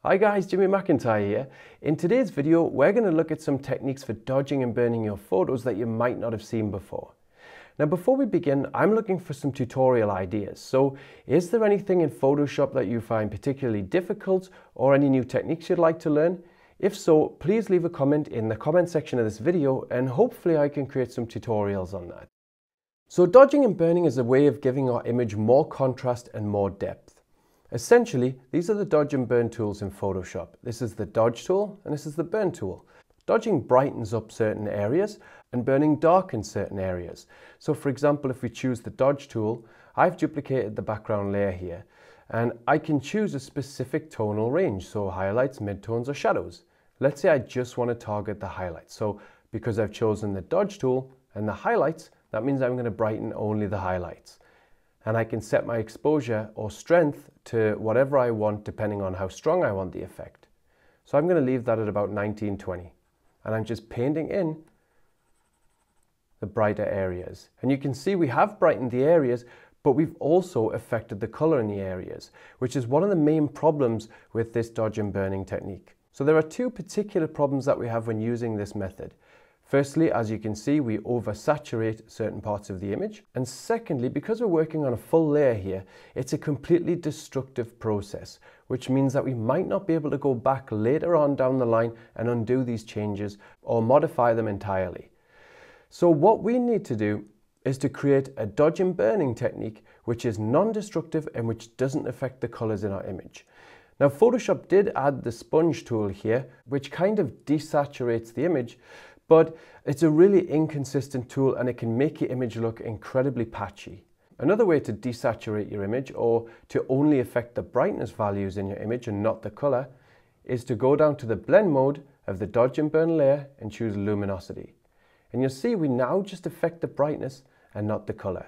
Hi guys, Jimmy McIntyre here. In today's video, we're going to look at some techniques for dodging and burning your photos that you might not have seen before. Now before we begin, I'm looking for some tutorial ideas. So is there anything in Photoshop that you find particularly difficult or any new techniques you'd like to learn? If so, please leave a comment in the comment section of this video and hopefully I can create some tutorials on that. So dodging and burning is a way of giving our image more contrast and more depth. Essentially, these are the dodge and burn tools in Photoshop. This is the dodge tool and this is the burn tool. Dodging brightens up certain areas and burning darkens certain areas. So for example, if we choose the dodge tool, I've duplicated the background layer here and I can choose a specific tonal range, so highlights, midtones or shadows. Let's say I just want to target the highlights. So because I've chosen the dodge tool and the highlights, that means I'm going to brighten only the highlights. And I can set my exposure or strength to whatever I want depending on how strong I want the effect. So I'm going to leave that at about 1920 and I'm just painting in the brighter areas. And you can see we have brightened the areas, but we've also affected the color in the areas, which is one of the main problems with this dodge and burning technique. So there are two particular problems that we have when using this method. Firstly, as you can see, we oversaturate certain parts of the image. And secondly, because we're working on a full layer here, it's a completely destructive process, which means that we might not be able to go back later on down the line and undo these changes or modify them entirely. So what we need to do is to create a dodge and burning technique which is non-destructive and which doesn't affect the colors in our image. Now Photoshop did add the sponge tool here, which kind of desaturates the image, but it's a really inconsistent tool and it can make your image look incredibly patchy. Another way to desaturate your image or to only affect the brightness values in your image and not the color is to go down to the blend mode of the dodge and burn layer and choose luminosity. And you'll see we now just affect the brightness and not the color.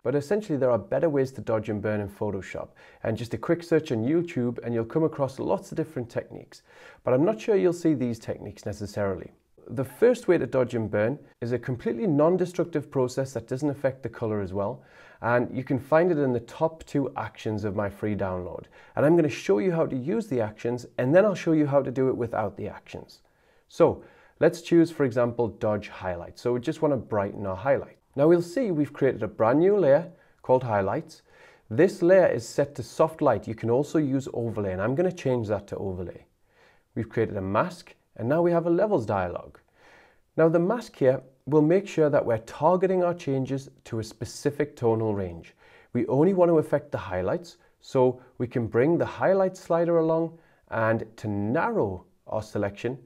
But essentially there are better ways to dodge and burn in Photoshop, and just a quick search on YouTube and you'll come across lots of different techniques. But I'm not sure you'll see these techniques necessarily. The first way to dodge and burn is a completely non-destructive process that doesn't affect the color as well. And you can find it in the top 2 actions of my free download. And I'm going to show you how to use the actions and then I'll show you how to do it without the actions. So let's choose, for example, dodge highlight. So we just want to brighten our highlight. Now we'll see we've created a brand new layer called highlights. This layer is set to soft light. You can also use overlay and I'm going to change that to overlay. We've created a mask. And now we have a levels dialog. Now the mask here will make sure that we're targeting our changes to a specific tonal range. We only want to affect the highlights, so we can bring the highlight slider along, and to narrow our selection,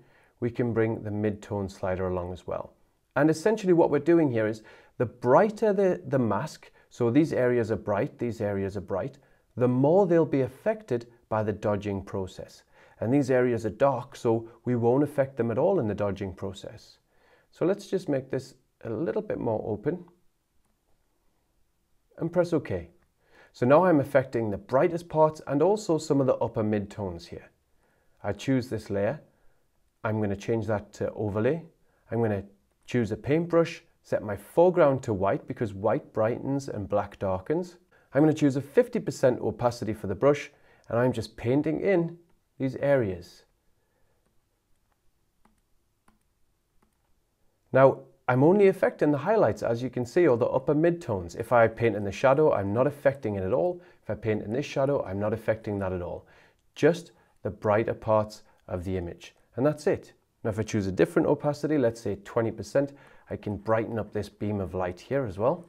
we can bring the mid-tone slider along as well. And essentially what we're doing here is the brighter the mask, so these areas are bright, these areas are bright, the more they'll be affected by the dodging process. And these areas are dark, so we won't affect them at all in the dodging process. So let's just make this a little bit more open and press OK. So now I'm affecting the brightest parts and also some of the upper mid-tones here. I choose this layer. I'm going to change that to overlay. I'm going to choose a paintbrush, set my foreground to white because white brightens and black darkens. I'm going to choose a 50% opacity for the brush and I'm just painting in these areas. Now, I'm only affecting the highlights, as you can see, or the upper mid-tones. If I paint in the shadow, I'm not affecting it at all. If I paint in this shadow, I'm not affecting that at all. Just the brighter parts of the image. And that's it. Now, if I choose a different opacity, let's say 20%, I can brighten up this beam of light here as well.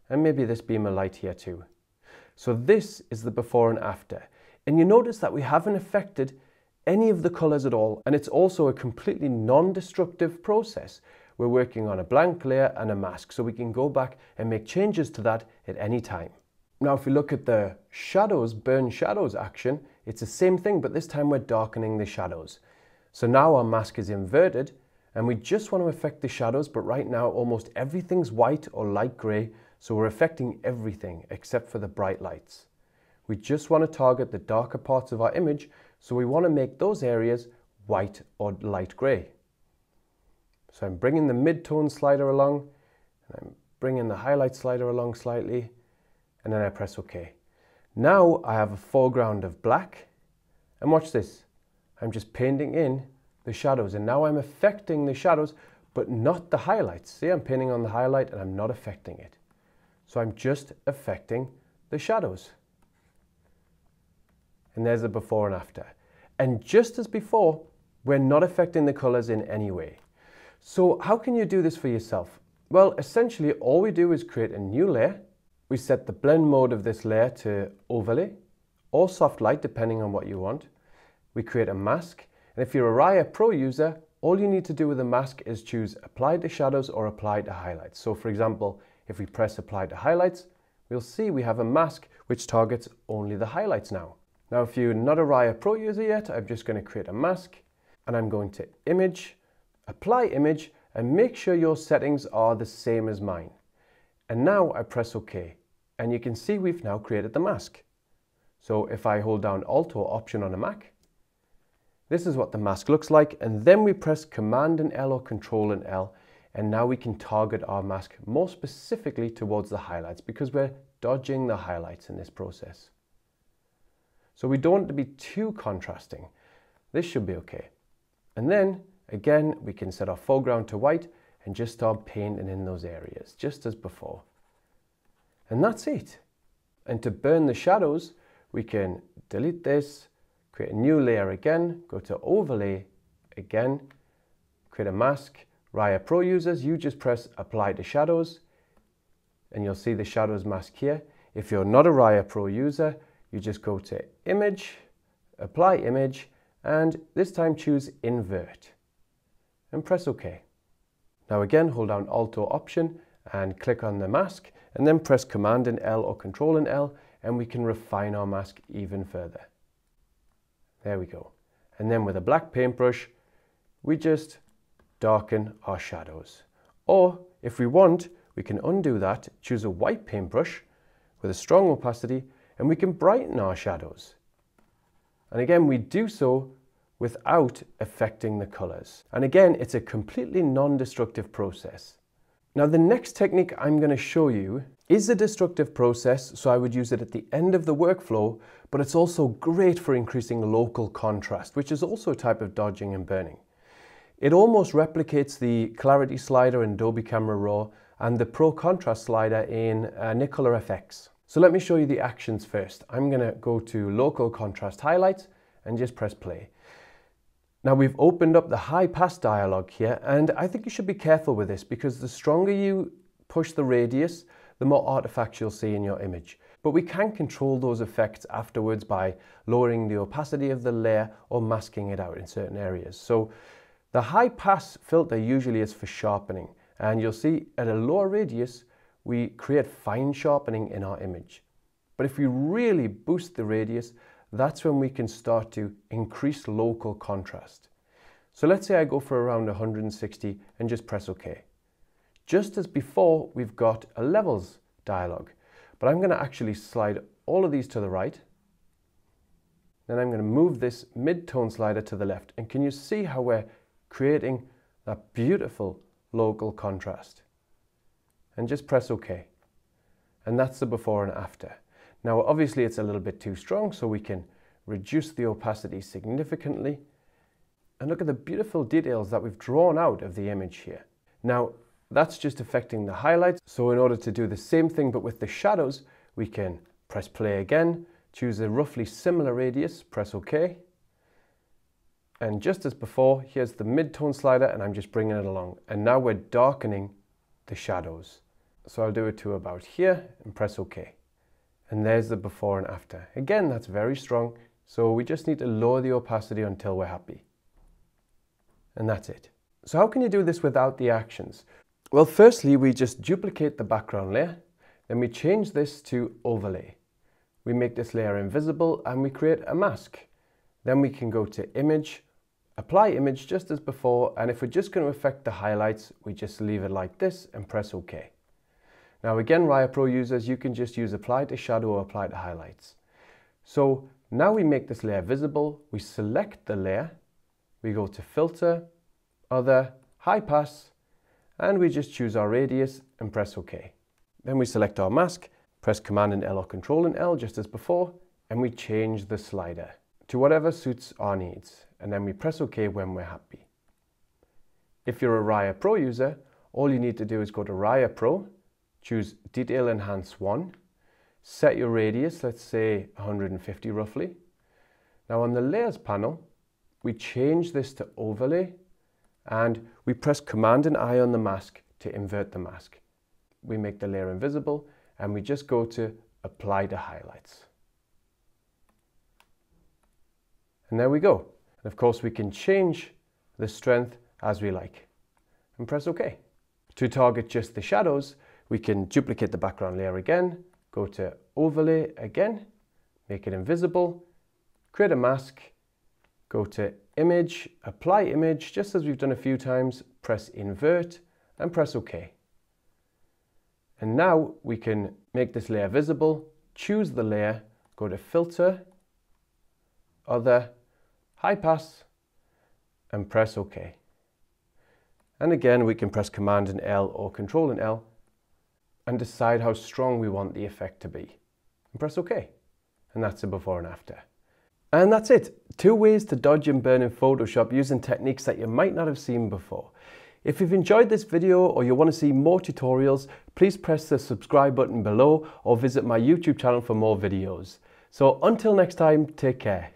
And maybe this beam of light here too. So this is the before and after. And you notice that we haven't affected any of the colors at all. And it's also a completely non-destructive process. We're working on a blank layer and a mask, so we can go back and make changes to that at any time. Now, if we look at the shadows, burn shadows action, it's the same thing, but this time we're darkening the shadows. So now our mask is inverted and we just want to affect the shadows, but right now almost everything's white or light gray. So we're affecting everything except for the bright lights. We just want to target the darker parts of our image, so we want to make those areas white or light grey. So I'm bringing the mid-tone slider along, and I'm bringing the highlight slider along slightly, and then I press OK. Now I have a foreground of black And watch this. I'm just painting in the shadows, and now I'm affecting the shadows, but not the highlights. See, I'm painting on the highlight and I'm not affecting it. So I'm just affecting the shadows. And there's the before and after. And just as before, we're not affecting the colors in any way. So how can you do this for yourself? Well, essentially all we do is create a new layer. We set the blend mode of this layer to overlay or soft light, depending on what you want. We create a mask. And if you're a Raya Pro user, all you need to do with the mask is choose apply to shadows or apply to highlights. So for example, if we press apply to highlights, we'll see we have a mask which targets only the highlights now. Now, if you're not a Raya Pro user yet, I'm just going to create a mask and I'm going to image, apply image, and make sure your settings are the same as mine. And now I press OK, and you can see we've now created the mask. So if I hold down Alt or Option on a Mac, this is what the mask looks like, and then we press Command and L or Control and L, and now we can target our mask more specifically towards the highlights because we're dodging the highlights in this process. So we don't want to be too contrasting. This should be okay. And then again, we can set our foreground to white and just start painting in those areas, just as before. And that's it. And to burn the shadows, we can delete this, create a new layer again, go to overlay again, create a mask. Raya Pro users, you just press apply to shadows and you'll see the shadows mask here. If you're not a Raya Pro user, you just go to image, apply image, and this time choose invert and press OK. Now again, hold down Alt or Option and click on the mask and then press Command and L or Control and L and we can refine our mask even further. There we go. And then with a black paintbrush, we just darken our shadows. Or if we want, we can undo that, choose a white paintbrush with a strong opacity, and we can brighten our shadows. And again, we do so without affecting the colors. And again, it's a completely non-destructive process. Now, the next technique I'm going to show you is a destructive process, so I would use it at the end of the workflow, but it's also great for increasing local contrast, which is also a type of dodging and burning. It almost replicates the clarity slider in Adobe Camera Raw and the Pro Contrast slider in Nicolor FX. So let me show you the actions first. I'm going to go to Local Contrast Highlights and just press play. Now we've opened up the high pass dialog here, and I think you should be careful with this because the stronger you push the radius, the more artifacts you'll see in your image. But we can control those effects afterwards by lowering the opacity of the layer or masking it out in certain areas. So the high pass filter usually is for sharpening, and you'll see at a lower radius, we create fine sharpening in our image. But if we really boost the radius, that's when we can start to increase local contrast. So let's say I go for around 160 and just press OK. Just as before, we've got a levels dialog, but I'm going to actually slide all of these to the right. Then I'm going to move this mid-tone slider to the left. And can you see how we're creating that beautiful local contrast? And just press OK. And that's the before and after. Now, obviously it's a little bit too strong, so we can reduce the opacity significantly. And look at the beautiful details that we've drawn out of the image here. Now, that's just affecting the highlights. So in order to do the same thing, but with the shadows, we can press play again, choose a roughly similar radius, press OK. And just as before, here's the mid-tone slider, and I'm just bringing it along. And now we're darkening the shadows. So I'll do it to about here and press OK. And there's the before and after. Again, that's very strong. So we just need to lower the opacity until we're happy. And that's it. So how can you do this without the actions? Well, firstly, we just duplicate the background layer. Then we change this to overlay. We make this layer invisible and we create a mask. Then we can go to image, apply image just as before. And if we're just going to affect the highlights, we just leave it like this and press OK. Now again, Raya Pro users, you can just use apply to shadow or apply to highlights. So now we make this layer visible, we select the layer, we go to filter, other, high pass, and we just choose our radius and press OK. Then we select our mask, press Command and L or Control and L just as before, and we change the slider. to whatever suits our needs, and then we press OK when we're happy. If you're a Raya Pro user, all you need to do is go to Raya Pro, choose Detail Enhance 1, set your radius, let's say 150 roughly. Now on the Layers panel, we change this to Overlay, and we press Command and I on the mask to invert the mask. We make the layer invisible, and we just go to Apply to Highlights. And there we go. And of course, we can change the strength as we like and press OK. To target just the shadows, we can duplicate the background layer again, go to Overlay again, make it invisible, create a mask, go to Image, Apply Image, just as we've done a few times, press Invert and press OK. And now we can make this layer visible, choose the layer, go to Filter, Other, High Pass, and press OK. And again, we can press Command and L or Control and L and decide how strong we want the effect to be. And press OK. And that's a before and after. And that's it. 2 ways to dodge and burn in Photoshop using techniques that you might not have seen before. If you've enjoyed this video or you want to see more tutorials, please press the subscribe button below or visit my YouTube channel for more videos. So until next time, take care.